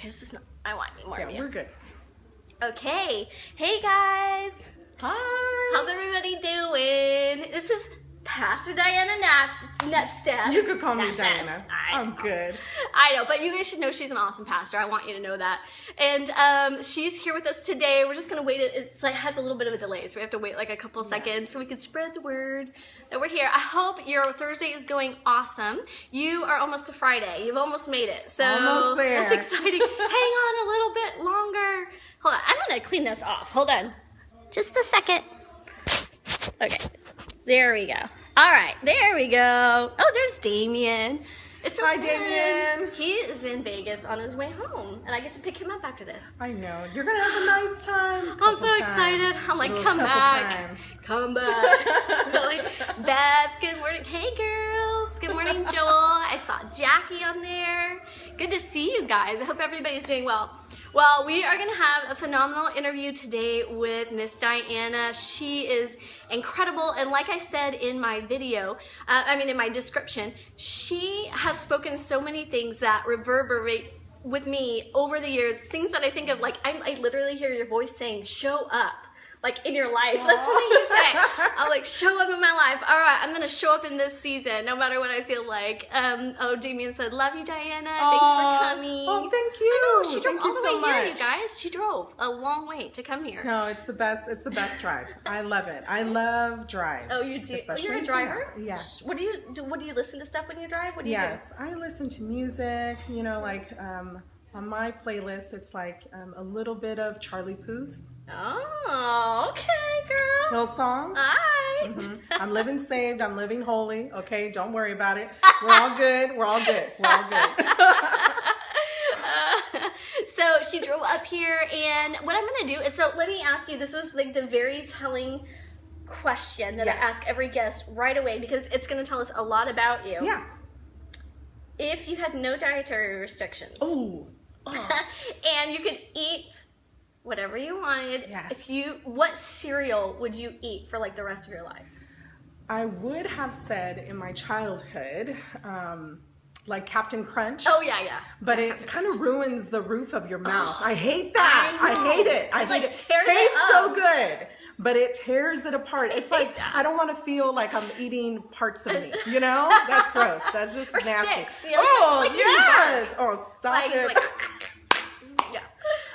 Okay, this is not, I want more of you. We're good. Okay. Hey guys. Hi. How's everybody doing? This is Pastor Dianna Nepstad. You could call me Nepstad. Dianna. I'm good. I know, but you guys should know she's an awesome pastor. I want you to know that. And she's here with us today. We're just going to wait. It's like has a little bit of a delay, so we have to wait like a couple seconds so we can spread the word that we're here. I hope your Thursday is going awesome. You are almost to Friday. You've almost made it. So almost there. That's exciting. Hang on a little bit longer. Hold on. I'm going to clean this off. Hold on. Just a second. Okay. There we go. All right, there we go. Oh, there's Damien. It's so Hi, fun. Damien. He is in Vegas on his way home, and I get to pick him up after this. I know. You're going to have a nice time. I'm so excited. I'm like, come back. Come back. Really? Beth, good morning. Hey, girls. Good morning, Joel. I saw Jackie on there. Good to see you guys. I hope everybody's doing well. Well, we are going to have a phenomenal interview today with Miss Dianna. She is incredible, and like I said in my video, in my description, she has spoken so many things that reverberate with me over the years, things that I think of, like, I literally hear your voice saying, show up. Like in your life. Aww. That's something you say. I'm like, show up in my life. All right, I'm gonna show up in this season, no matter what I feel like. Oh, Damien said, love you, Dianna. Thanks for coming. Oh, thank you. I know, she drove all the way here, much. you guys. She drove a long way to come here. No, it's the best. It's the best drive. I love it. I love drives. Oh, you do? You're a driver? Yes. What do you do? What do you listen to stuff when you drive? What do you do? Yes, I listen to music. You know, like on my playlist, it's like a little bit of Charlie Puth. Oh, okay, girl. Little song. All right. I'm living saved. I'm living holy. Okay, don't worry about it. We're all good. We're all good. We're all good. So she drove up here, and what I'm going to do is, so let me ask you, this is like the very telling question that I ask every guest right away, because it's going to tell us a lot about you. Yes. If you had no dietary restrictions. Oh. And you could eat whatever you wanted. Yes. What cereal would you eat for like the rest of your life? I would have said in my childhood, like Captain Crunch. Oh yeah. But it kind of ruins the roof of your mouth. I hate that. I hate it. I hate it. Tears Tastes so good, but it tears it apart. It's like I don't want to feel like I'm eating parts of me. You know, that's gross. That's just or nasty. Sticks, you know, oh like yes. Oh stop it. Like, yeah.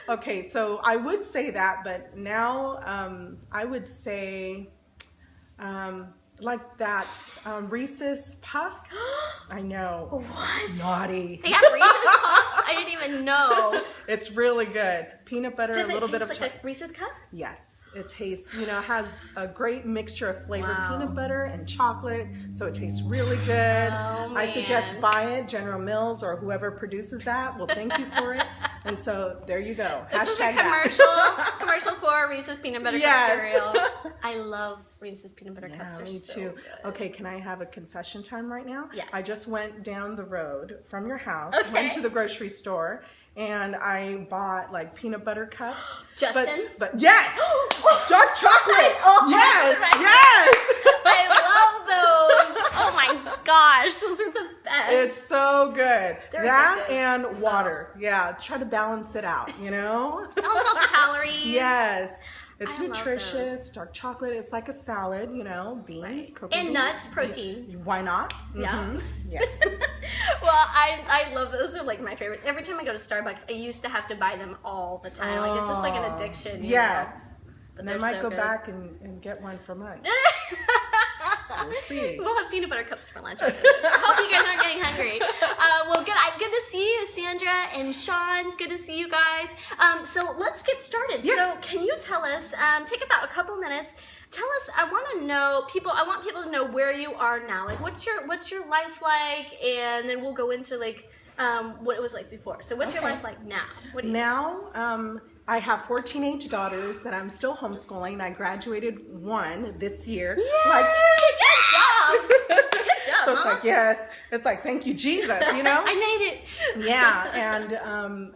Okay, so I would say that, but now I would say like that Reese's Puffs. I know. What? Naughty. They have Reese's Puffs? I didn't even know. It's really good. Peanut butter, Does a little bit of like a Reese's cup? Yes. It tastes, has a great mixture of flavored peanut butter and chocolate, so it tastes really good. Oh, I suggest buy it. General Mills or whoever produces that will thank you for it. And so there you go. This is a commercial for Reese's peanut butter cup cereal. I love Reese's peanut butter cups. They're me so too. good. Okay, can I have a confession time right now? Yes. I just went down the road from your house, Okay. went to the grocery store, and I bought like peanut butter cups. Justin's? But yes! Dark chocolate! Oh, yes! right. Yes! I love those! Oh my gosh, those are the best. It's so good. They're that addictive. and water. Yeah, try to balance it out, Balance out the calories. Yes. It's I love nutritious, dark chocolate. It's like a salad, beans, cocoa And beans. nuts, protein. Yeah. Why not? Yeah. Yeah. Well, I love those. Are like my favorite. Every time I go to Starbucks, I used to have to buy them all the time. Like it's just like an addiction. Yes. But And I might go back and get one for lunch. We'll see. We'll have peanut butter cups for lunch. I hope you guys aren't getting hungry. Well, good to see you, Sandra and Sean. It's good to see you guys. So let's get started. Yes. So can you tell us, take about a couple minutes, tell us, I want people to know where you are now. Like what's your life like? And then we'll go into like what it was like before. So what's your life like now? What do you Now, I have 4 teenage daughters that I'm still homeschooling. I graduated one this year. Yay! Like, Good job. Good job, so it's Mom. like, yes. It's like, thank you, Jesus, I made it. Yeah, and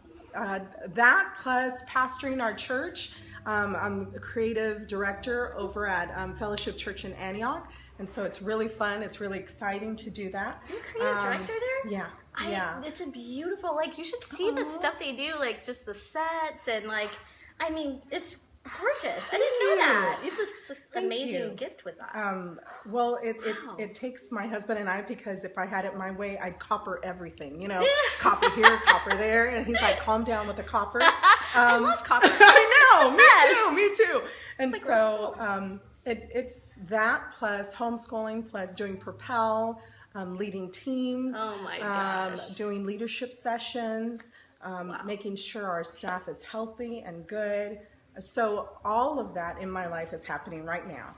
that plus pastoring our church. I'm a creative director over at Fellowship Church in Antioch. And so it's really fun. It's really exciting to do that. You're a creative director there? Yeah. It's a beautiful, like, you should see the stuff they do, like, just the sets and, like, I mean, it's gorgeous. I didn't know that. You have this amazing gift with that. Well, it takes my husband and I, because if I had it my way, I'd copper everything, you know, copper here, copper there. And he's like, calm down with the copper. I love copper. I know, me too. And like so it's that plus homeschooling, plus doing Propel, leading teams, oh my gosh. Doing leadership sessions, making sure our staff is healthy and good. So all of that in my life is happening right now.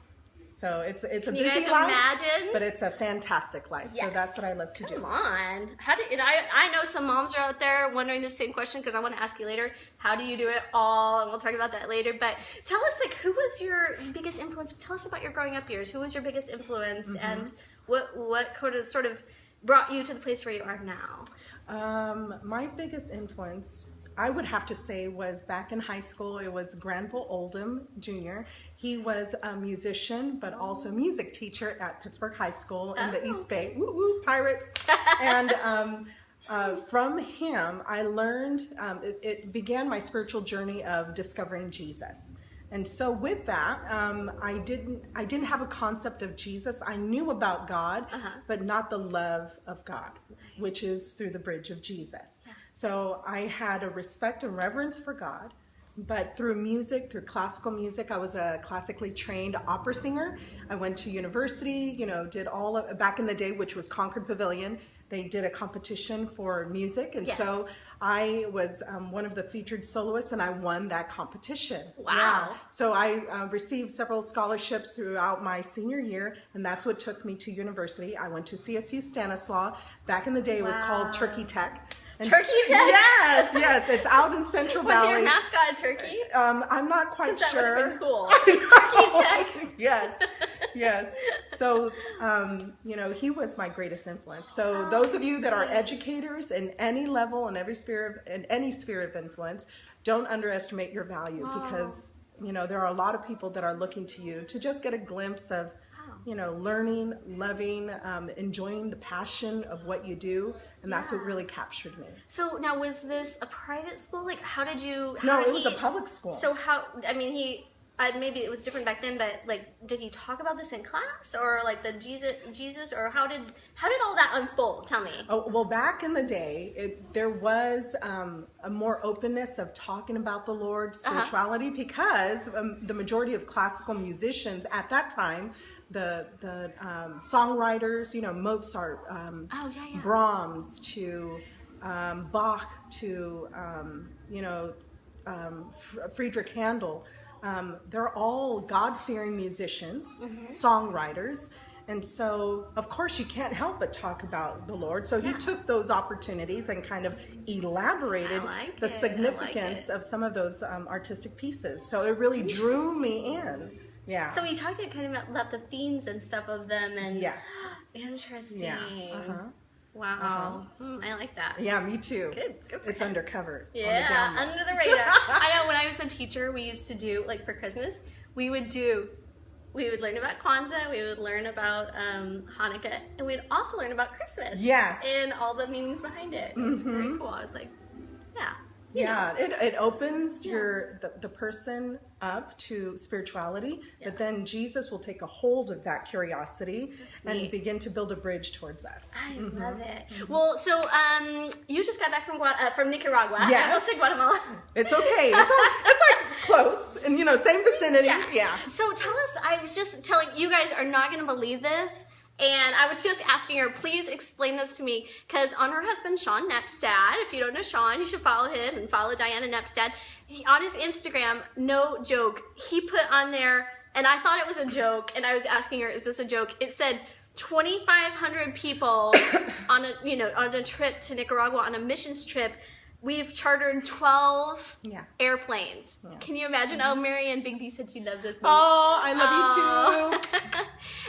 So it's a busy life, imagine? But it's a fantastic life. Yes. So that's what I love to do. Come on. I know some moms are out there wondering the same question, because I want to ask you later, how do you do it all? And we'll talk about that later. But tell us, like, who was your biggest influence? Tell us about your growing up years. Who was your biggest influence, and what sort of brought you to the place where you are now? My biggest influence, I would have to say, was back in high school. It was Granville Oldham Jr. He was a musician, but also music teacher at Pittsburgh High School in the East Bay. Woo woo, Pirates! And from him, I learned, it began my spiritual journey of discovering Jesus. And so with that, I didn't have a concept of Jesus. I knew about God, but not the love of God, which is through the bridge of Jesus. Yeah. So I had a respect and reverence for God, but through music, through classical music, I was a classically trained opera singer. I went to university, you know, did all of, back in the day, which was Concord Pavilion, they did a competition for music. And so I was one of the featured soloists, and I won that competition. Wow. Yeah. So I received several scholarships throughout my senior year, and that's what took me to university. I went to CSU Stanislaus. Back in the day, it was called Turkey Tech. And Turkey Tech? Yes, it's out in Central Valley. Was your mascot a turkey? I'm not quite sure. That would have been cool. Turkey Tech. Yes. So, you know, he was my greatest influence. So those of you that are educators in any level, in any sphere of influence, don't underestimate your value, because, you know, there are a lot of people that are looking to you to just get a glimpse of, you know, learning, loving, enjoying the passion of what you do. And that's what really captured me. So now, was this a private school? Like, how did you... No, it was a public school. So how, I mean, maybe it was different back then, but, like, did he talk about this in class? Or, like, the Jesus, or how did all that unfold? Tell me. Oh, well, back in the day, there was a more openness of talking about the Lord, spirituality, because the majority of classical musicians at that time, the songwriters, you know, Mozart, Brahms, to Bach, to you know, Friedrich Handel, they're all God-fearing musicians, songwriters, and so of course you can't help but talk about the Lord. So he took those opportunities and kind of elaborated the significance of some of those artistic pieces. So it really drew me in. Yeah. So we talked kind of about the themes and stuff of them, and interesting. Yeah. Wow. I like that. Yeah, me too. Good for It's him. undercover. Yeah, under the radar. I know when I was a teacher, we used to do, like, for Christmas, we would learn about Kwanzaa, we would learn about Hanukkah, and we'd also learn about Christmas. Yes. And all the meanings behind it. It was very cool. I was like, it opens the person up to spirituality, but then Jesus will take a hold of that curiosity and begin to build a bridge towards us. I love it. Well, so you just got back from Nicaragua. Yes. I almost said Guatemala. It's okay. It's like close, and you know, same vicinity. Yeah. So tell us. I was just telling you guys are not going to believe this. And I was just asking her, please explain this to me, because on her husband, Sean Nepstad, if you don't know Sean, you should follow him and follow Dianna Nepstad. On his Instagram, no joke, he put on there, and I thought it was a joke, and I was asking her, is this a joke? It said 2,500 people on a trip to Nicaragua, on a missions trip. We've chartered 12 airplanes. Yeah. Can you imagine? Oh, Marianne Bigby said she loves this movie. Oh, I love you too.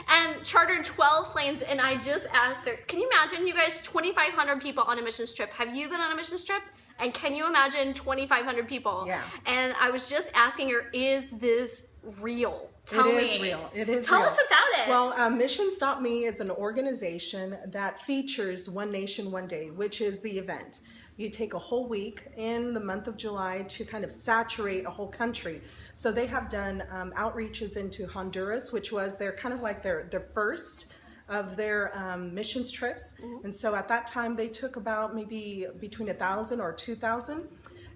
And chartered 12 planes, and I just asked her, can you imagine, you guys, 2,500 people on a missions trip? Have you been on a missions trip? And can you imagine 2,500 people? Yeah. And I was just asking her, is this real? Tell me. It is real. It is Tell real. us about it. Well, Missions.me is an organization that features One Nation, One Day, which is the event. You take a whole week in the month of July to kind of saturate a whole country. So they have done outreaches into Honduras, which was their kind of like their first of their missions trips. And so at that time they took about maybe between 1,000 or 2,000.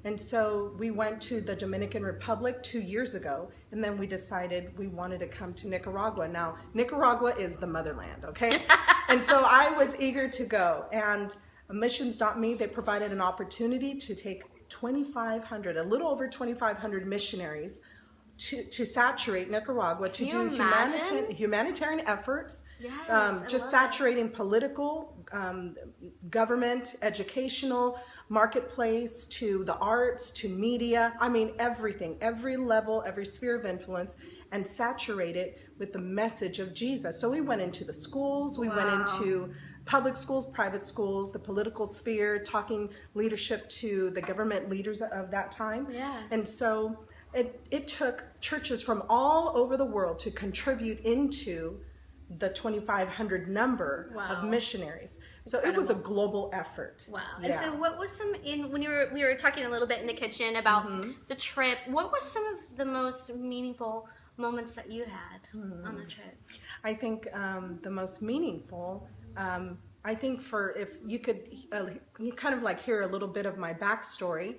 And so we went to the Dominican Republic 2 years ago, and then we decided we wanted to come to Nicaragua. Now, Nicaragua is the motherland, okay? And so I was eager to go. And Missions.me, they provided an opportunity to take 2,500, a little over 2,500 missionaries to saturate Nicaragua, to do humanitarian efforts, just saturating political, government, educational, marketplace, to the arts, to media. I mean, everything, every level, every sphere of influence, and saturate it with the message of Jesus. So we went into the schools, we went into public schools, private schools, the political sphere, talking leadership to the government leaders of that time. Yeah. And so it took churches from all over the world to contribute into the 2,500 number of missionaries. So it was a global effort. Wow. Yeah. And so what was when we were talking a little bit in the kitchen about the trip, what were some of the most meaningful moments that you had on the trip? I think the most meaningful, I think if you could, you kind of like hear a little bit of my backstory.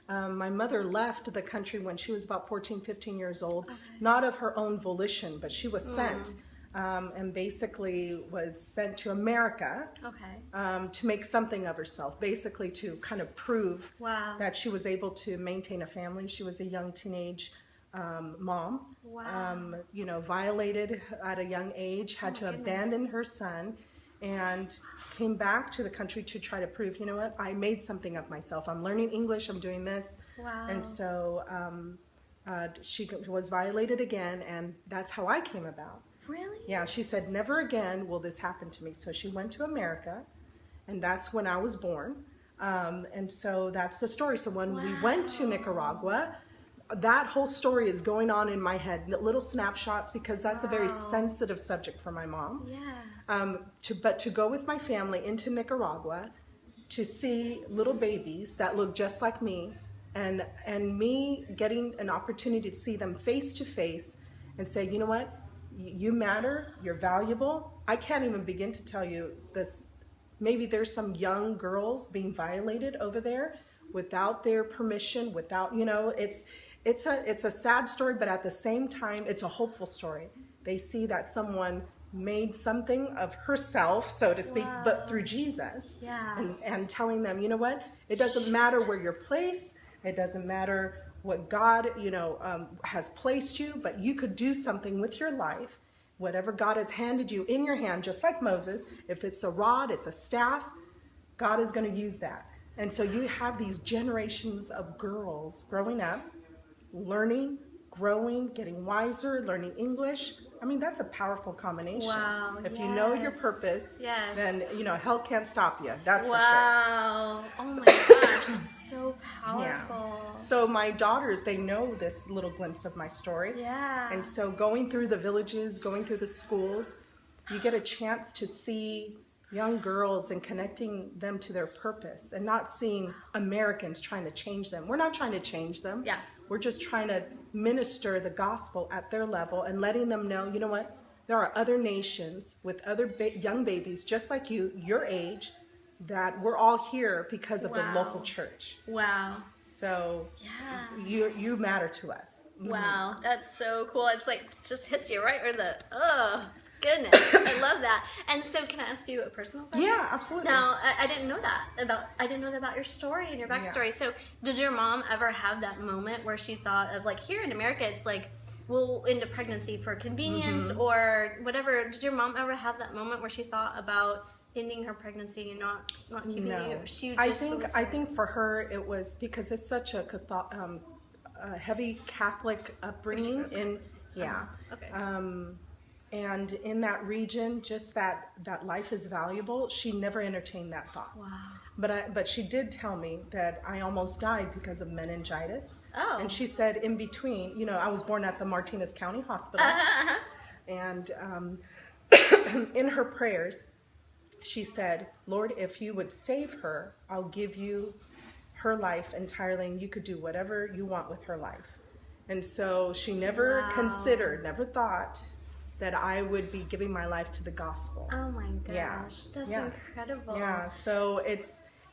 My mother left the country when she was about 14, 15 years old, not of her own volition, but she was sent. And basically was sent to America to make something of herself, basically to kind of prove that she was able to maintain a family. She was a young teenage mom, you know, violated at a young age, had to abandon her son, and came back to the country to try to prove, you know what, I made something of myself. I'm learning English, I'm doing this. And so she was violated again, and that's how I came about. Really? Yeah, she said, never again will this happen to me. So she went to America, and that's when I was born. And so that's the story. So when we went to Nicaragua, that whole story is going on in my head, little snapshots, because that's a very sensitive subject for my mom. Yeah. But to go with my family into Nicaragua, to see little babies that look just like me, and me getting an opportunity to see them face to face and say, you know what? You matter, you're valuable. I can't even begin to tell you this. Maybe there's some young girls being violated over there without their permission, without, you know, it's a sad story, but at the same time, it's a hopeful story. They see that someone made something of herself, so to speak, but through Jesus. Yeah. And telling them, you know what, it doesn't matter where you're placed, it doesn't matter what God, you know, has placed you, but you could do something with your life. Whatever God has handed you in your hand, just like Moses, if it's a rod, it's a staff, God is going to use that. And so you have these generations of girls growing up, learning, growing, getting wiser, learning English. I mean, that's a powerful combination. Wow. If you know your purpose, then, you know, hell can't stop you. That's for sure. Wow. Oh my gosh, that's so powerful. Yeah. So my daughters, they know this little glimpse of my story. Yeah. And so going through the villages, going through the schools, you get a chance to see young girls and connecting them to their purpose, and not seeing Americans trying to change them. We're not trying to change them. Yeah. We're just trying to minister the gospel at their level and letting them know, you know what, there are other nations with other young babies just like you, your age, that we're all here because of the local church. Wow. So you matter to us. Wow, that's so cool. It's like just hits you right where the goodness, I love that. And so, can I ask you a personal question? Yeah, absolutely. Now, I didn't know that about your story and your backstory. Yeah. So, did your mom ever have that moment where she thought of, like, here in America, it's like, we'll into pregnancy for convenience or whatever. Did your mom ever have that moment where she thought about ending her pregnancy and not keeping you? She just I think for her it was because it's such a heavy Catholic upbringing and in that region, just that life is valuable. She never entertained that thought. Wow. But she did tell me that I almost died because of meningitis. Oh. And she said in between, you know, I was born at the Martinez County Hospital. And in her prayers, she said, Lord, if you would save her, I'll give you her life entirely, and you could do whatever you want with her life. And so she never considered, never thought that I would be giving my life to the gospel. Oh my gosh, yeah. That's incredible. Yeah, so it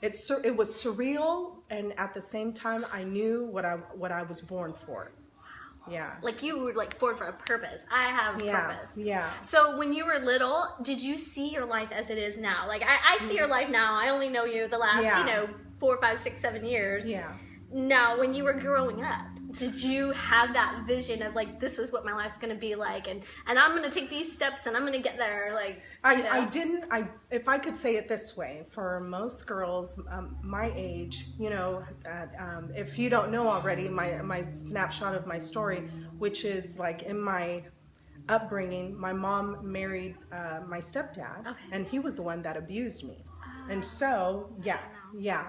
was surreal, and at the same time, I knew what I was born for. Yeah. Like you were like born for a purpose. I have a purpose. Yeah. So when you were little, did you see your life as it is now? Like I see your life now. I only know you the last, 4, 5, 6, 7 years. Yeah. Now, when you were growing up, did you have that vision of like, this is what my life's going to be like, and I'm going to take these steps and I'm going to get there? Like, I didn't. If I could say it this way, for most girls my age, you know, if you don't know already, my snapshot of my story, which is like in my upbringing, my mom married my stepdad, and he was the one that abused me. And so,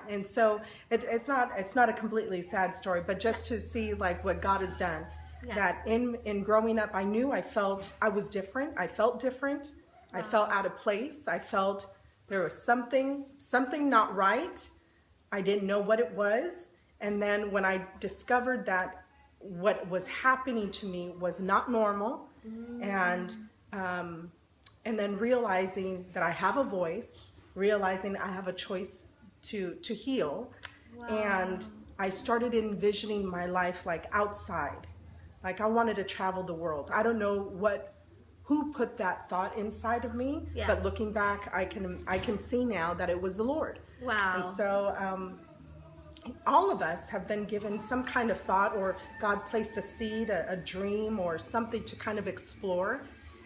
and so it's not a completely sad story, but just to see like what God has done. That in growing up, I knew I was different. I felt different. I felt out of place. I felt there was something not right. I didn't know what it was. And then when I discovered that what was happening to me was not normal, and then realizing that I have a voice, realizing I have a choice to heal. And I started envisioning my life like outside. Like I wanted to travel the world. I don't know who put that thought inside of me, but looking back, I can see now that it was the Lord. Wow. And so all of us have been given some kind of thought, or God placed a seed, a dream, or something to kind of explore.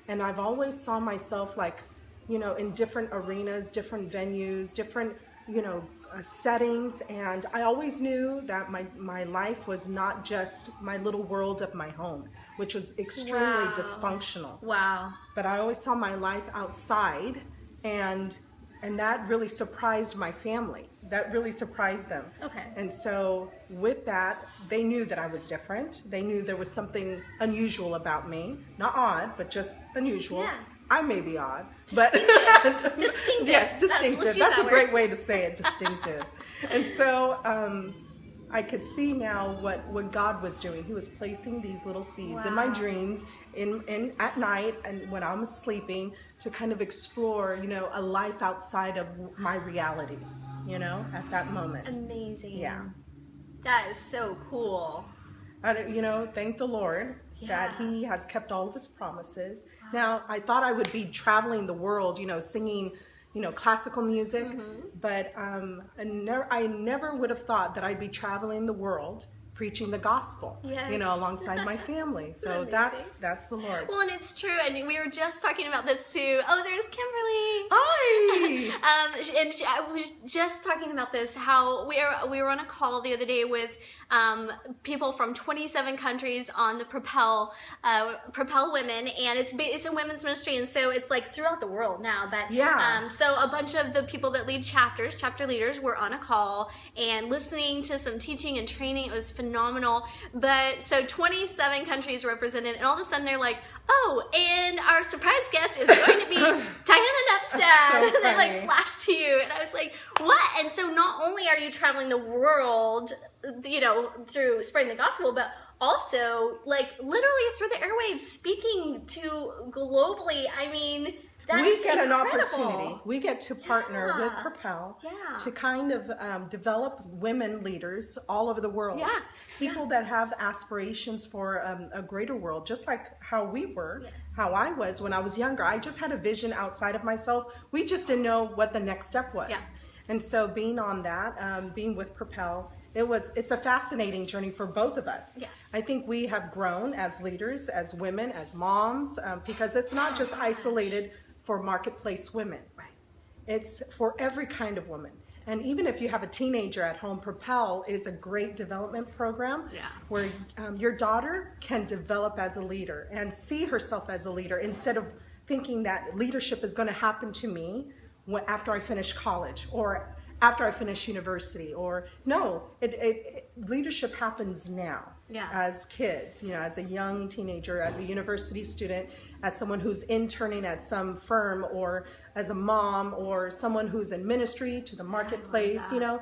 And I've always saw myself like, you know, in different arenas, different venues, different, you know, settings. And I always knew that my life was not just my little world of my home, which was extremely dysfunctional. Wow. But I always saw my life outside, and that really surprised my family. That really surprised them. Okay. And so with that, they knew that I was different. They knew there was something unusual about me. Not odd, but just unusual. Yeah. I may be odd, but distinctive. Yes, distinctive. That's a great way to say it, distinctive. And so I could see now what God was doing. He was placing these little seeds in my dreams, in at night, and when I was sleeping, to kind of explore, you know, a life outside of my reality, you know, at that moment. Amazing. Yeah. That is so cool. You know, thank the Lord that He has kept all of His promises. Now, I thought I would be traveling the world, you know, singing, you know, classical music, but I never would have thought that I'd be traveling the world preaching the gospel, you know, alongside my family. So that's the Lord. Well, and it's true, and we were just talking about this too. Oh, there's Kimberly. Hi. I was just talking about this, how we were on a call the other day with people from 27 countries on the Propel Women, and it's a women's ministry, and so it's like throughout the world now. But so a bunch of the people that lead chapter leaders were on a call and listening to some teaching and training. It was phenomenal. But so 27 countries represented, and all of a sudden they're like, oh, and our surprise guest is going to be Dianna Nepstad. So they like flashed to you, and I was like, what? And so not only are you traveling the world, you know, through spreading the gospel, but also like literally through the airwaves, speaking to globally. I mean, we get an opportunity. We get to partner with Propel to kind of develop women leaders all over the world. People that have aspirations for a greater world, just like how we were, how I was when I was younger. I just had a vision outside of myself. We just didn't know what the next step was. And so being on that, being with Propel, it's a fascinating journey for both of us. I think we have grown as leaders, as women, as moms, because it's not just isolated for marketplace women. It's for every kind of woman. And even if you have a teenager at home, Propel is a great development program where your daughter can develop as a leader and see herself as a leader, instead of thinking that leadership is going to happen to me after I finish college, or after I finish university, or no, leadership happens now. Yeah. As kids, you know, as a young teenager, as a university student, as someone who's interning at some firm, or as a mom, or someone who's in ministry to the marketplace, you know,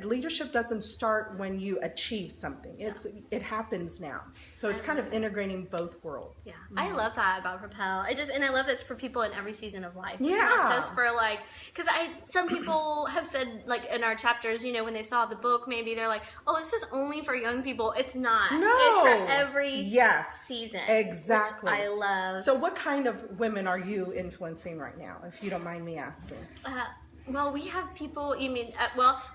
leadership doesn't start when you achieve something. It happens now. So it's kind of integrating both worlds. Yeah, I love that about Propel. And I love this for people in every season of life. Yeah. It's not just for like, because some people have said, like in our chapters, you know, when they saw the book, maybe they're like, oh, this is only for young people. It's not. No. It's for every season. Exactly. Which I love. So what kind of women are you influeing right now, if you don't mind me asking? Well, we have people, you mean,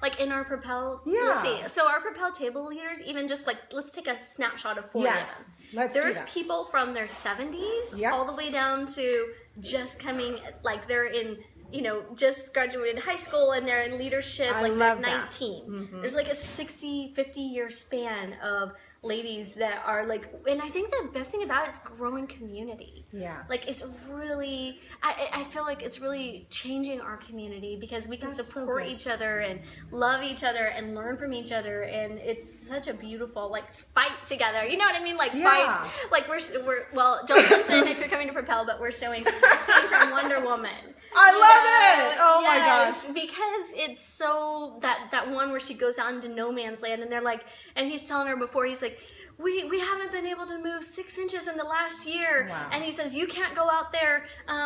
like in our Propel, Yeah. let's see. So our Propel table leaders, even just like, let's take a snapshot of 4 of them. Let's do There's that. people from their 70s Yep. all the way down to just coming, like they're in, you know, just graduated high school and they're in leadership, I like love they're that. 19. There's like a 60, 50-year span of ladies that are like, and I think the best thing about it is growing community. Yeah. Like it's really, I feel like it's really changing our community because we can support each other and love each other and learn from each other, and it's such a beautiful, like, fight together. You know what I mean? Like fight, like we're well, don't listen if you're coming to Propel, but we're showing a scene from Wonder Woman. I love it! Oh my gosh. Because it's so, that one where she goes out into no man's land and they're like, and he's telling her before, he's like, we haven't been able to move 6 inches in the last year. Wow. And he says, you can't go out there.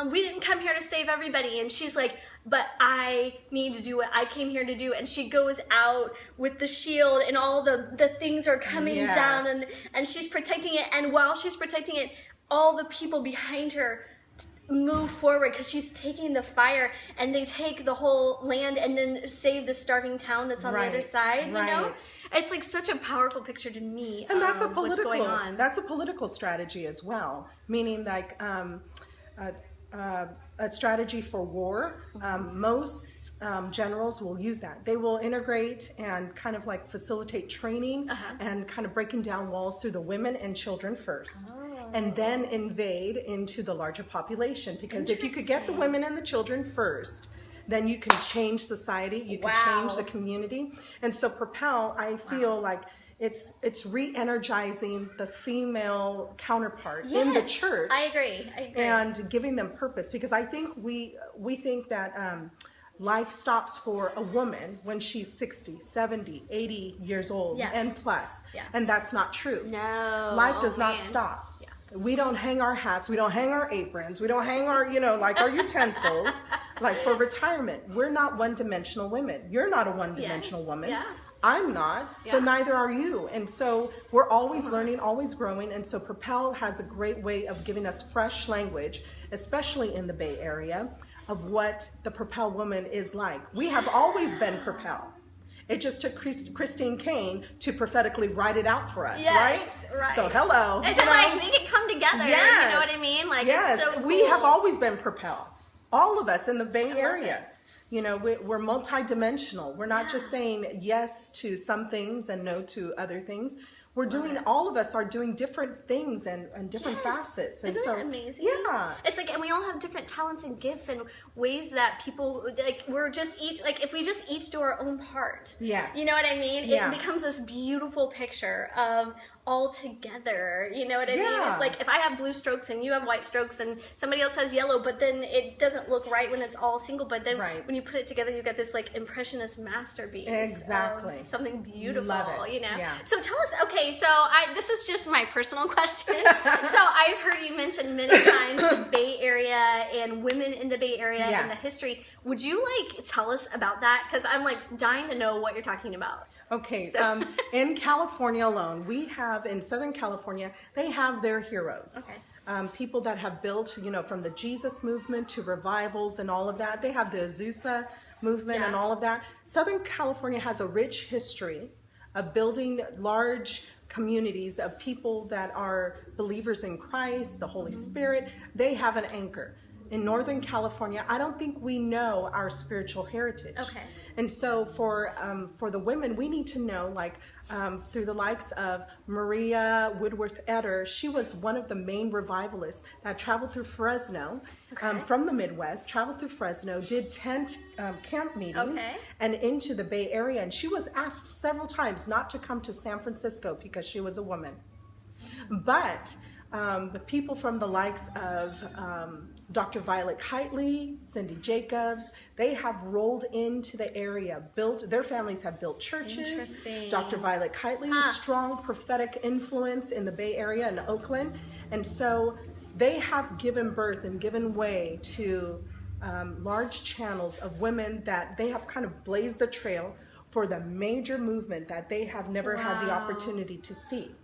We didn't come here to save everybody. And she's like, but I need to do what I came here to do. And she goes out with the shield and all the things are coming down and she's protecting it. And while she's protecting it, all the people behind her move forward because she's taking the fire, and they take the whole land and then save the starving town that's on the other side. You know, it's like such a powerful picture to me. And that's a what's going on. That's a political strategy as well, meaning like a strategy for war. Most generals will use that. They will integrate and kind of like facilitate training and kind of breaking down walls through the women and children first. And then invade into the larger population, because if you could get the women and the children first, then you can change society, you can change the community. And so Propel, I feel like it's re-energizing the female counterpart in the church. I agree. And giving them purpose, because I think we think that life stops for a woman when she's 60, 70, 80 years old and plus. And that's not true. No. Life does not stop. We don't hang our hats, we don't hang our aprons, we don't hang our, you know, like our utensils, like for retirement. We're not one-dimensional women. You're not a one-dimensional woman. I'm not, so neither are you. And so we're always learning, always growing. And so Propel has a great way of giving us fresh language, especially in the Bay Area, of what the Propel woman is like. We have always been Propel. It just took Christine Kane to prophetically write it out for us, right? So hello. And to like make it come together, you know what I mean? Like it's so cool. We have always been Propel. All of us in the Bay Area. You know, we're multidimensional. We're not just saying yes to some things and no to other things. We're doing, all of us are doing different things and different facets. And Isn't it amazing? Yeah. It's like, and we all have different talents and gifts and ways that people, like, we're just each, like, if we just each do our own part. Yes. You know what I mean? It becomes this beautiful picture of all together. You know what I mean? It's like if I have blue strokes and you have white strokes and somebody else has yellow, but then it doesn't look right when it's all single. But then when you put it together, you get this like impressionist masterpiece. Exactly. Of something beautiful. Love it. You know? Yeah. So tell us, okay, so this is just my personal question. So I've heard you mention many times the Bay Area and women in the Bay Area and the history. Would you like tell us about that? Because I'm like dying to know what you're talking about. Okay, so. In California alone, we have, in Southern California, they have their heroes. Okay. People that have built, you know, from the Jesus movement to revivals and all of that. They have the Azusa movement and all of that. Southern California has a rich history of building large communities of people that are believers in Christ, the Holy Spirit. They have an anchor. In Northern California, I don't think we know our spiritual heritage. Okay. And so for the women, we need to know, like, through the likes of Maria Woodworth-Etter. She was one of the main revivalists that traveled through Fresno, from the Midwest, traveled through Fresno, did tent camp meetings, and into the Bay Area. And she was asked several times not to come to San Francisco because she was a woman. But the people from the likes of Dr. Violet Kitely, Cindy Jacobs, they have rolled into the area, their families have built churches. Dr. Violet Kitely, strong prophetic influence in the Bay Area and Oakland. And so they have given birth and given way to large channels of women that they have kind of blazed the trail for the major movement that they have never had the opportunity to see,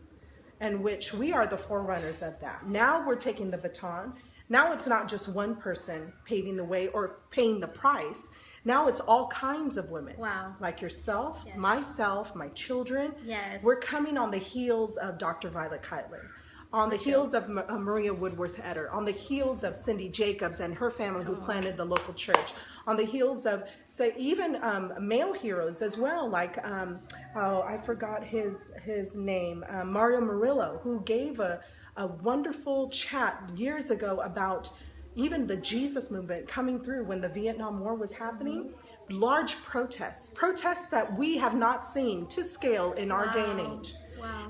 and which we are the forerunners of that. Now we're taking the baton. Now it's not just one person paving the way or paying the price. Now it's all kinds of women. Like yourself, myself, my children. We're coming on the heels of Dr. Violet Kitely, on the heels of Maria Woodworth-Etter, on the heels of Cindy Jacobs and her family who planted the local church, on the heels of, say, even male heroes as well, like, oh, I forgot his name, Mario Murillo, who gave a wonderful chat years ago about even the Jesus movement coming through when the Vietnam War was happening. Large protests that we have not seen to scale in our day and age.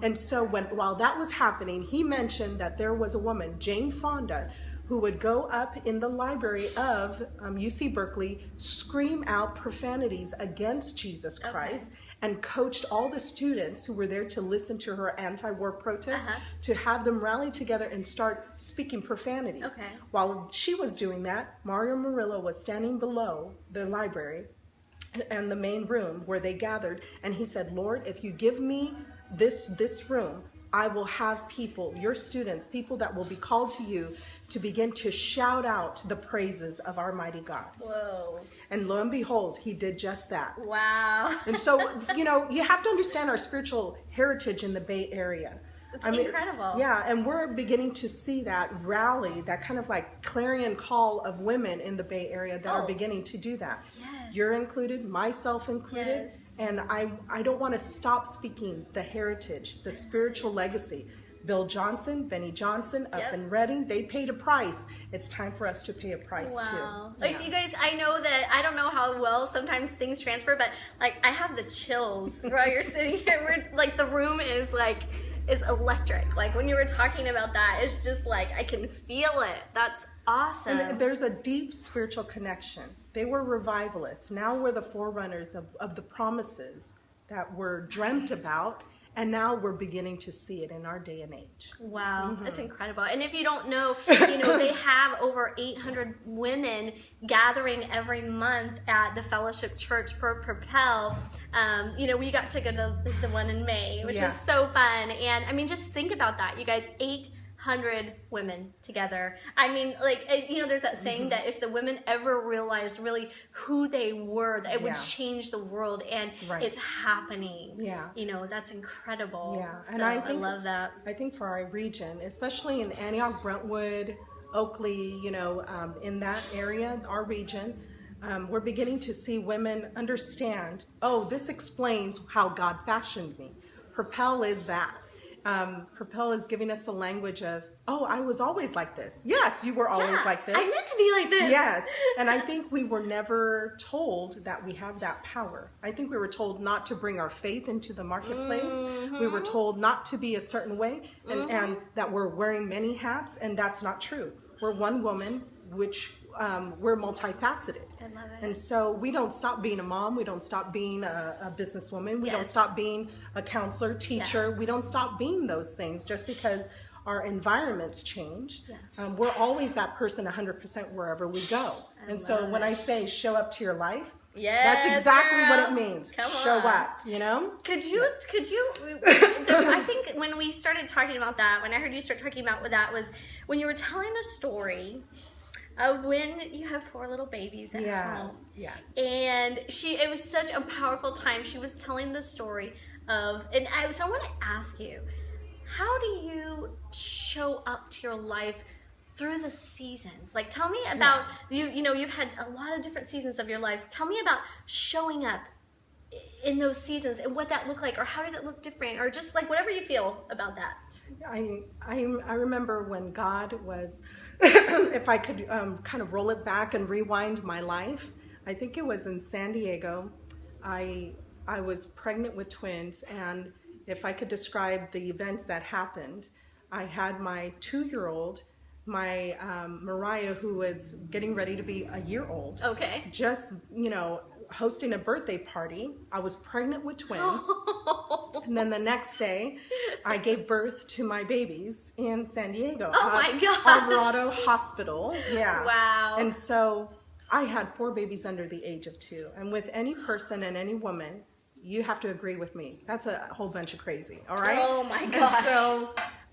And so while that was happening, he mentioned that there was a woman, Jane Fonda, who would go up in the library of UC Berkeley, scream out profanities against Jesus Christ, and coached all the students who were there to listen to her anti-war protests to have them rally together and start speaking profanities. While she was doing that, Mario Murillo was standing below the library and the main room where they gathered, and he said, Lord, if you give me this room, I will have people, your students, people that will be called to you to begin to shout out the praises of our mighty God. And lo and behold, he did just that. And so, you know, you have to understand our spiritual heritage in the Bay Area. It's incredible. Yeah, and we're beginning to see that rally, that kind of like clarion call of women in the Bay Area that are beginning to do that. You're included, myself included, and I don't want to stop speaking the heritage, the spiritual legacy. Bill Johnson, Benny Johnson, up in Reading, they paid a price. It's time for us to pay a price too. Like, you guys, I know that, I don't know how well sometimes things transfer, but like I have the chills while you're sitting here. We're, like, the room is electric. Like when you were talking about that, it's just like I can feel it. That's awesome. And there's a deep spiritual connection. They were revivalists. Now we're the forerunners of the promises that were dreamt about, and now we're beginning to see it in our day and age. That's incredible. And if you don't know, you know, they have over 800 women gathering every month at the Fellowship Church for Propel. You know, we got to go to the one in May, which was so fun. And I mean, just think about that, you guys, 800 women together. I mean, like, you know, there's that saying that if the women ever realized really who they were, that it would change the world, and it's happening. You know, that's incredible. And I love that. I think for our region, especially in Antioch, Brentwood, Oakley, you know, in that area, our region, we're beginning to see women understand, oh, this explains how God fashioned me. Propel is that. Propel is giving us a language of, oh, I was always like this. Yes, you were always like this. I meant to be like this. Yes. And I think we were never told that we have that power. I think we were told not to bring our faith into the marketplace. We were told not to be a certain way, and that we're wearing many hats, and that's not true. We're one woman, which we're multifaceted. I love it. And so we don't stop being a mom. We don't stop being a businesswoman. We don't stop being a counselor, teacher. We don't stop being those things just because our environments change. We're always that person 100% wherever we go. And so when I say show up to your life, that's exactly what it means. Show up, you know? Could you, I think when we started talking about that, when I heard you start talking about what that was, when you were telling the story of when you have 4 little babies at home. And it was such a powerful time. She was telling the story of, so I want to ask you, how do you show up to your life through the seasons? Like, tell me about, you know, you've had a lot of different seasons of your lives. Tell me about showing up in those seasons and what that looked like, or how did it look different, or just like whatever you feel about that. I remember when God was, if I could kind of roll it back and rewind my life, I think it was in San Diego. I was pregnant with twins, and if I could describe the events that happened, I had my 2-year-old, my Mariah, who was getting ready to be a year old. Okay. Just, you know, hosting a birthday party. I was pregnant with twins. And then the next day, I gave birth to my babies in San Diego. Oh my gosh. Alvarado Hospital. Yeah. Wow. And so I had 4 babies under the age of 2. And with any person and any woman, you have to agree with me. That's a whole bunch of crazy. All right. Oh my gosh.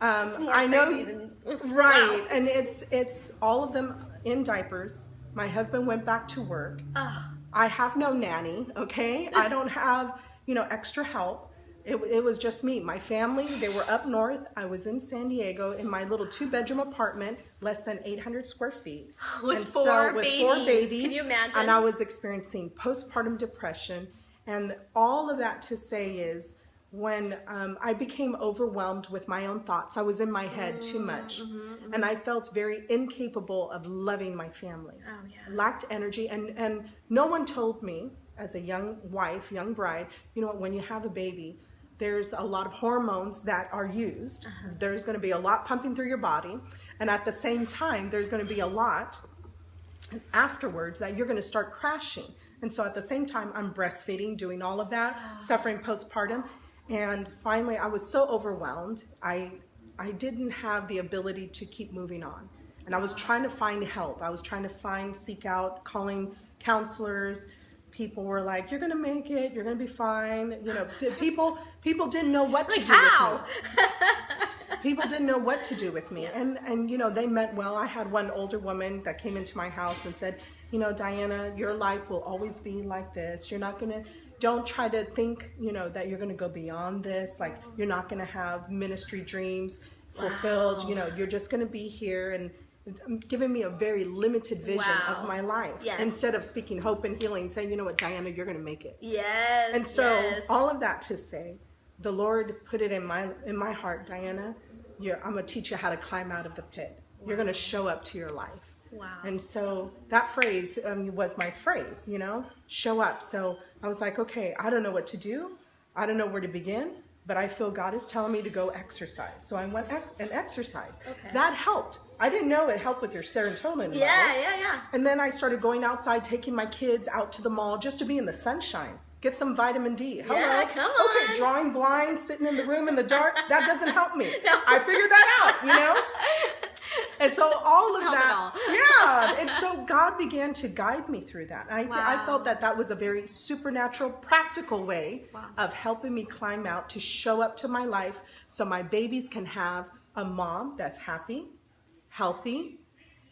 And so I know, right. Wow. And it's all of them in diapers. My husband went back to work. Oh. I have no nanny, okay? I don't have, you know, extra help. It was just me. My family, they were up north. I was in San Diego in my little 2-bedroom apartment, less than 800 square feet. With 4 babies. Can you imagine? And I was experiencing postpartum depression. And all of that to say is, when I became overwhelmed with my own thoughts, I was in my head too much. And I felt very incapable of loving my family. Oh, yeah. Lacked energy, and no one told me, as a young wife, young bride, you know what, when you have a baby, there's a lot of hormones that are used. There's going to be a lot pumping through your body, and at the same time, there's going to be a lot afterwards that you're going to start crashing. And so at the same time, I'm breastfeeding, doing all of that, suffering postpartum. And finally, I was so overwhelmed, I didn't have the ability to keep moving on. And I was trying to find help. I was trying to seek out, calling counselors. People were like, you're gonna make it, you're gonna be fine. You know, people didn't know what to do with me. People didn't know what to do with me. And you know, they meant well. I had one older woman that came into my house and said, you know, Dianna, your life will always be like this. You're not gonna, don't try to think, you know, that you're gonna go beyond this. Like, you're not gonna have ministry dreams fulfilled. Wow. You know, you're just gonna be here, and giving me a very limited vision of my life. Yes. Instead of speaking hope and healing, saying, you know what, Dianna, you're gonna make it. Yes. And so all of that to say, the Lord put it in my heart, Dianna, I'm gonna teach you how to climb out of the pit. Wow. You're gonna show up to your life. Wow. And so that phrase was my phrase, you know, show up. So I was like, okay, I don't know what to do. I don't know where to begin, but I feel God is telling me to go exercise. So I went and exercised. Okay. That helped. I didn't know it helped with your serotonin levels. Yeah. And then I started going outside, taking my kids out to the mall just to be in the sunshine. Get some vitamin D. Hello. Yeah, come on. Okay, drawing blinds, sitting in the room in the dark, that doesn't help me. No. I figured that out, you know? And so all of that, yeah. And so God began to guide me through that. I felt that was a very supernatural, practical way of helping me climb out, to show up to my life so my babies can have a mom that's happy, healthy,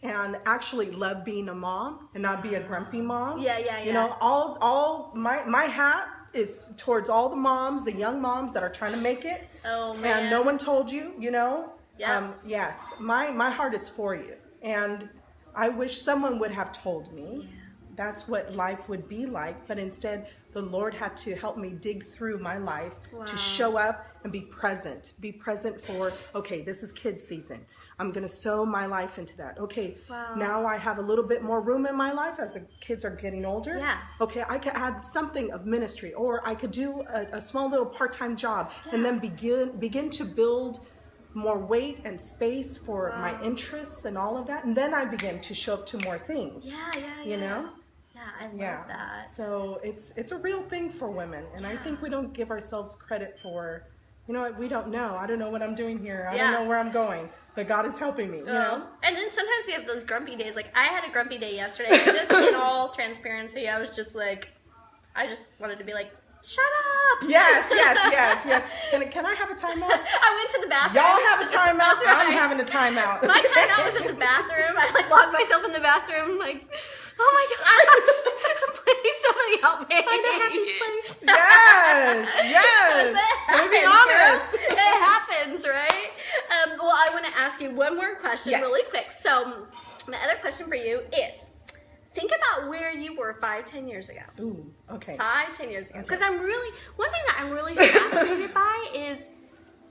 and actually love being a mom and not be a grumpy mom. Yeah. You know, all my hat is towards all the moms, the young moms that are trying to make it. Oh, man. And no one told you, you know. Yeah. Yes, my heart is for you. And I wish someone would have told me that's what life would be like. But instead, the Lord had to help me dig through my life to show up and be present. Be present for, okay, this is kids season. I'm going to sow my life into that. Okay, now I have a little bit more room in my life as the kids are getting older. Yeah. Okay, I could add something of ministry, or I could do a small little part-time job and then begin to build more weight and space for my interests and all of that. And then I began to show up to more things. You know? Yeah, I love that. So it's a real thing for women. And I think we don't give ourselves credit for, you know what, we don't know. I don't know what I'm doing here. I don't know where I'm going. But God is helping me, you know? And then sometimes we have those grumpy days. Like, I had a grumpy day yesterday. Just in all transparency, I was just like, I just wanted to be like, shut up! Yes. Can I have a timeout? I went to the bathroom. Y'all have a timeout? I'm having a timeout. My timeout was in the bathroom. I like locked myself in the bathroom, like, oh my gosh, please somebody help me. Find a happy place. Yes. Can we be honest? It happens, right? Well, I want to ask you one more question really quick. So, my other question for you is, think about where you were 5-10 years ago. Ooh, okay. 5-10 years ago. Because one thing that I'm really fascinated by is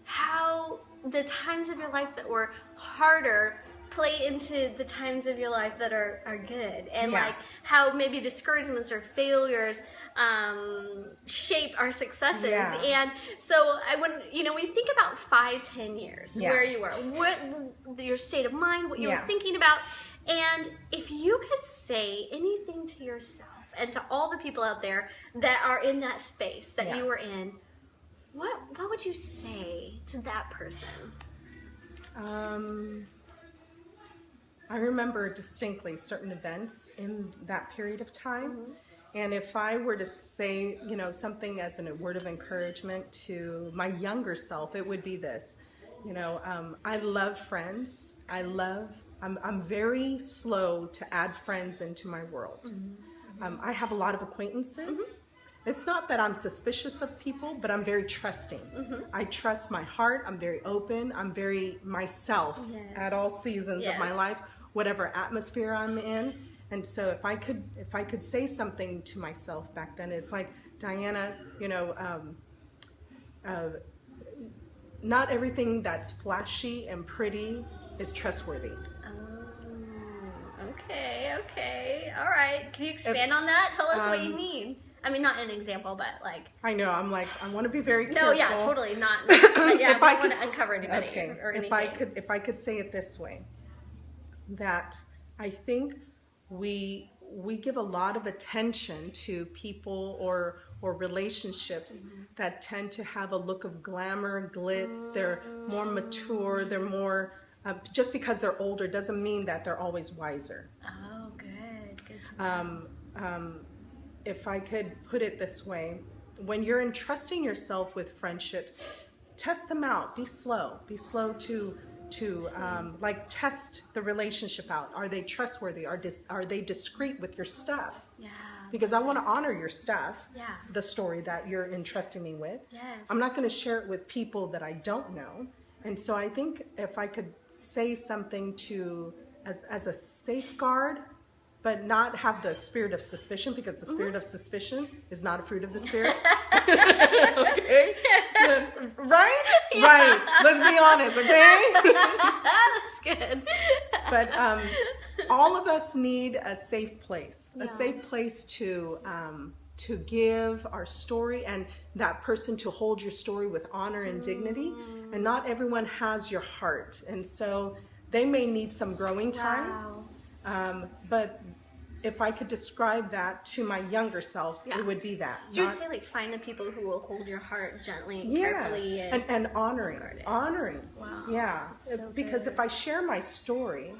how the times of your life that were harder play into the times of your life that are good, and like how maybe discouragements or failures shape our successes. And so when we think about 5-10 years, where you were, what your state of mind, what you were thinking about, and if you could say anything to yourself and to all the people out there that are in that space that you were in, what would you say to that person? I remember distinctly certain events in that period of time. And if I were to say, something as a word of encouragement to my younger self, it would be this. I love friends. I'm very slow to add friends into my world. I have a lot of acquaintances. It's not that I'm suspicious of people, but I'm very trusting. I trust my heart. I'm very open. I'm very myself at all seasons of my life, whatever atmosphere I'm in. And so if I could say something to myself back then, it's like, Dianna, not everything that's flashy and pretty is trustworthy. Okay. All right. Can you expand on that? Tell us what you mean. I mean, not an example, but like. I know. I'm like, I want to be very careful. No, yeah, totally. Not I don't want to uncover anybody or anything. If I could say it this way, that I think we give a lot of attention to people or relationships that tend to have a look of glamour, glitz. They're more mature. They're more. Just because they're older doesn't mean that they're always wiser. Oh, good. Good to know. If I could put it this way, when you're entrusting yourself with friendships, test them out. Be slow. Be slow to like test the relationship out. Are they trustworthy? Are they discreet with your stuff? Yeah. Because I want to honor your stuff. Yeah. The story that you're entrusting me with. Yes. I'm not going to share it with people that I don't know. And so I think if I could say something as a safeguard, but not have the spirit of suspicion, because the spirit of suspicion is not a fruit of the Spirit. Okay? Right? Yeah. Right. Let's be honest, okay? That's good. But all of us need a safe place, a safe place to give our story, and that person to hold your story with honor and dignity. And not everyone has your heart. And so they may need some growing time. Wow. But if I could describe that to my younger self, it would be that. So you'd say, like, find the people who will hold your heart gently and carefully. And honoring. Wow. Yeah. So because good. if I share my story,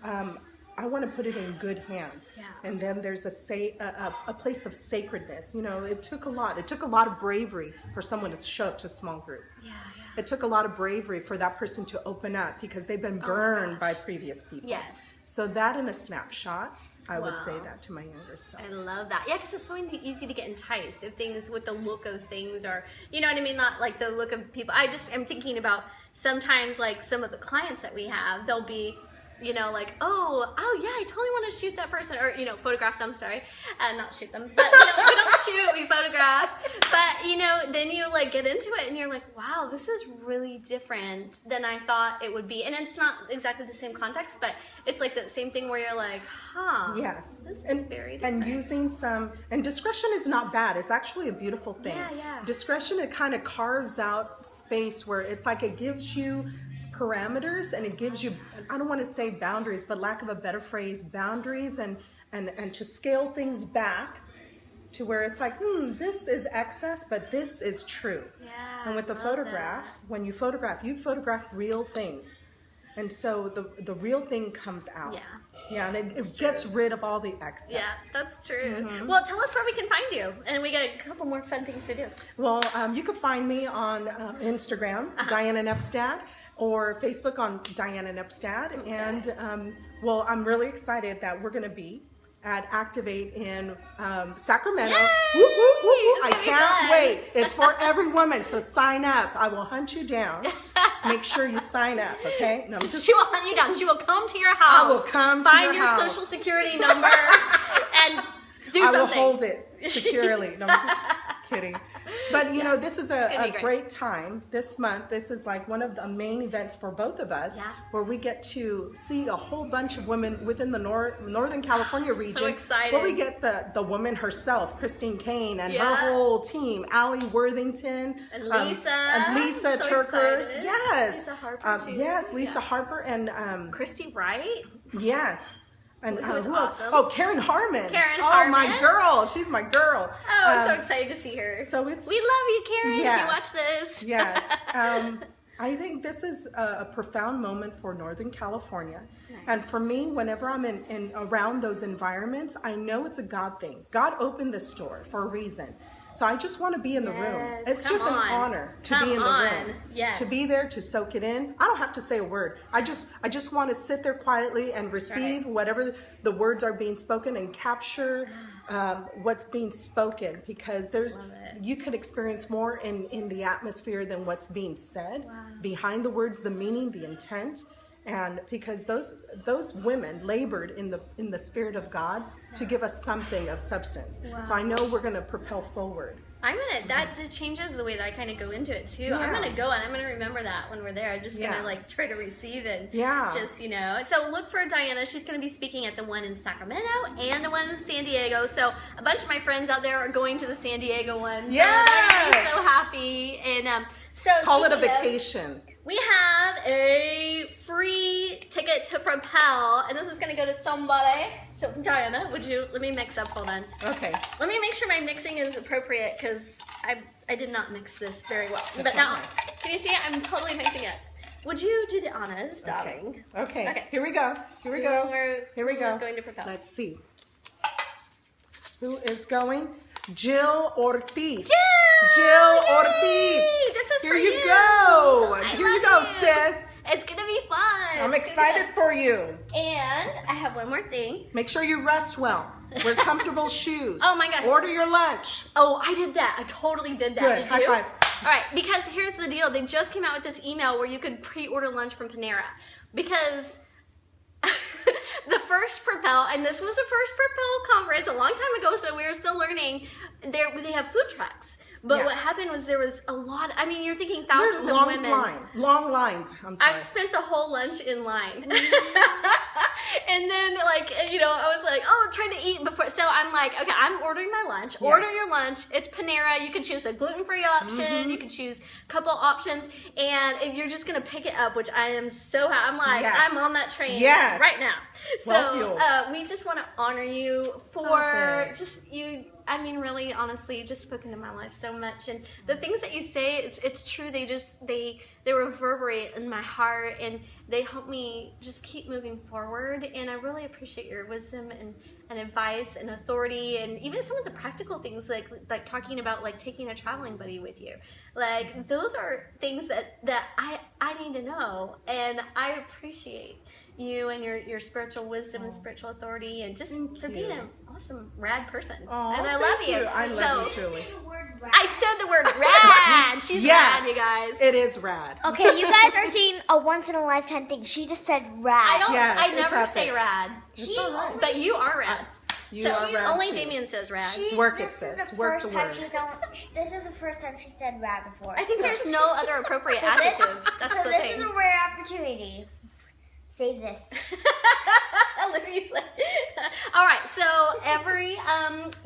I want to put it in good hands. Yeah. And then there's a place of sacredness. It took a lot. It took a lot of bravery for someone to show up to a small group. Yeah. It took a lot of bravery for that person to open up because they've been burned by previous people. Yes. So that in a snapshot, I would say that to my younger self. I love that. Yeah, because it's so easy to get enticed if things with the look of things are, you know what I mean? Not like the look of people. I just am thinking about sometimes like some of the clients that we have, they'll be, like, oh yeah, I totally want to shoot that person, or, photograph them, sorry, not shoot them, but, we don't shoot, we photograph, but, then you, like, get into it, and you're like, wow, this is really different than I thought it would be, and it's not exactly the same context, but it's, like, the same thing where you're like, yes, this is very different. And using and discretion is not bad, it's actually a beautiful thing. Yeah. Discretion, it kind of carves out space where it's like it gives you parameters, and it gives you, I don't want to say boundaries, but lack of a better phrase, boundaries, and to scale things back to where it's like, this is excess, but this is true. Yeah. And with the photograph, when you photograph real things. And so the real thing comes out. Yeah, and it gets rid of all the excess. Yeah, that's true. Well, tell us where we can find you. And we got a couple more fun things to do. Well, you can find me on Instagram, Dianna Nepstad, or Facebook on Dianna Nepstad. Okay. And, I'm really excited that we're going to be at Activate in Sacramento. Yay! Woo, woo, woo, woo. I can't wait. It's for every woman, so sign up. I will hunt you down. Make sure you sign up, okay? No, She will hunt you down. She will come to your house. I will come to find your house. Social Security number and do something. I will hold it securely. No, I'm just kidding. But you know, this is a great time this month. This is like one of the main events for both of us, where we get to see a whole bunch of women within the Northern California region. So excited. Where we get the woman herself, Christine Kane, and her whole team, Allie Worthington, and Lisa, Lisa so Turkers, excited. yes, Lisa Harper too. Yes, Lisa Harper and Christy Wright. Yes. And who was who else? awesome. Oh, Karen Harmon. Karen Harmon. Oh, my girl. She's my girl. Oh, I'm so excited to see her. So we love you, Karen. Yes, if you watch this. Yes. I think this is a profound moment for Northern California. Nice. And for me, whenever I'm in around those environments, I know it's a God thing. God opened this door for a reason. So I just want to be in the room. It's just an honor to be in the room. Yes. To be there, to soak it in. I don't have to say a word. I just want to sit there quietly and receive whatever the words are being spoken and capture what's being spoken, because you can experience more in the atmosphere than what's being said. Wow. Behind the words, the meaning, the intent. And because those women labored in the Spirit of God to give us something of substance. Wow. So I know we're going to propel forward. That changes the way that I kind of go into it too. I'm going to go and I'm going to remember that when we're there. I'm just going to like try to receive and just, you know. So look for Dianna. She's going to be speaking at the one in Sacramento and the one in San Diego. So a bunch of my friends out there are going to the San Diego one. Yeah. So so happy. And so call it a vacation. We have a free ticket to Propel, and this is going to go to somebody. So, Dianna, let me mix up, hold on. Okay. Let me make sure my mixing is appropriate, because I did not mix this very well. That's but now, can you see it? I'm totally mixing it. Would you do the honors, darling? Okay. Here we go. Here we go. Who's going to Propel? Let's see. Who is going? Jill Ortiz. Jill Ortiz. This is Here for you go. Here you go, sis. It's going to be fun. I'm excited for you. And I have one more thing. Make sure you rest well. Wear comfortable shoes. Oh my gosh. Order your lunch. Oh, I did that. I totally did that. Good. Did you? High five. All right, because here's the deal. They just came out with this email where you could pre-order lunch from Panera. Because the first Propel, and this was the first Propel conference a long time ago, so we were still learning. They have food trucks. But what happened was there was a lot, I mean, you're thinking thousands of women. Long lines, I'm sorry. I spent the whole lunch in line. And then, like, you know, I was like, oh, trying to eat before. So I'm like, okay, I'm ordering my lunch. Yes. Order your lunch. It's Panera. You can choose a gluten-free option. You can choose a couple options. And you're just going to pick it up, which I am so happy. I'm like, I'm on that train right now. So we just want to honor you for just you. I mean, really, honestly, just spoken to my life so much, and the things that you say, it's true. They reverberate in my heart, and they help me just keep moving forward. And I really appreciate your wisdom and advice and authority, and even some of the practical things, like talking about like taking a traveling buddy with you. Like those are things that I need to know, and I appreciate you and your spiritual wisdom and spiritual authority, and just for being an awesome, rad person. And I love you. I love you, Julie. I said the word rad. She's rad, you guys. It is rad. Okay, you guys are seeing a once-in-a-lifetime thing. She just said rad. I never say rad. Right. But you are rad. You are rad. Only Damien says rad. Work it, sis. Work the word. This is the first time she said rad before. I think there's no other appropriate adjective. That's the thing. So this is a rare opportunity. Save this. All right, so every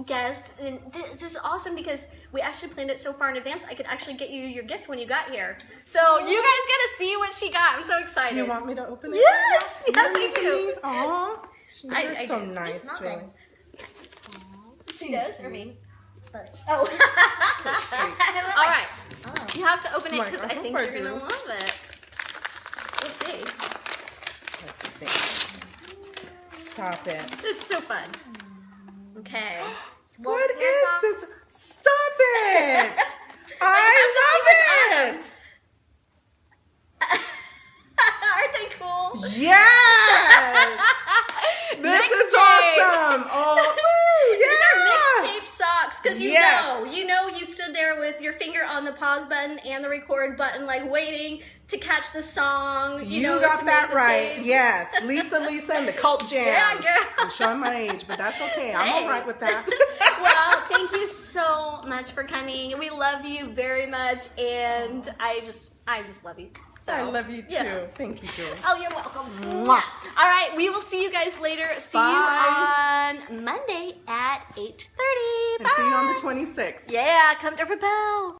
guest, and this is awesome because we actually planned it so far in advance. I could actually get you your gift when you got here. So you guys get to see what she got. I'm so excited. You want me to open it? Yes, I do. Aw, you're so nice, Julie. She does, or me? Oh. So sweet. All right, you have to open it because I think you're gonna love it. Let's see. Stop it. It's so fun. Okay. What is this? Stop it! I love it! Aren't they cool? Yes! This is awesome! Oh, woo, These are mixtape socks because you know You know you stood there with your finger on the pause button and the record button, like waiting to catch the song. You got that right. Tape. Yes. Lisa and the Cult Jam. Yeah, girl. I'm showing my age, but that's okay. I'm all right with that. Well, thank you so much for coming. We love you very much, and I just love you. So, I love you too. Yeah. Thank you, Julie. Oh, you're welcome. Mwah. All right, we will see you guys later. See you on Monday at 8:30. And see you on the 26th. Yeah, come to Propel.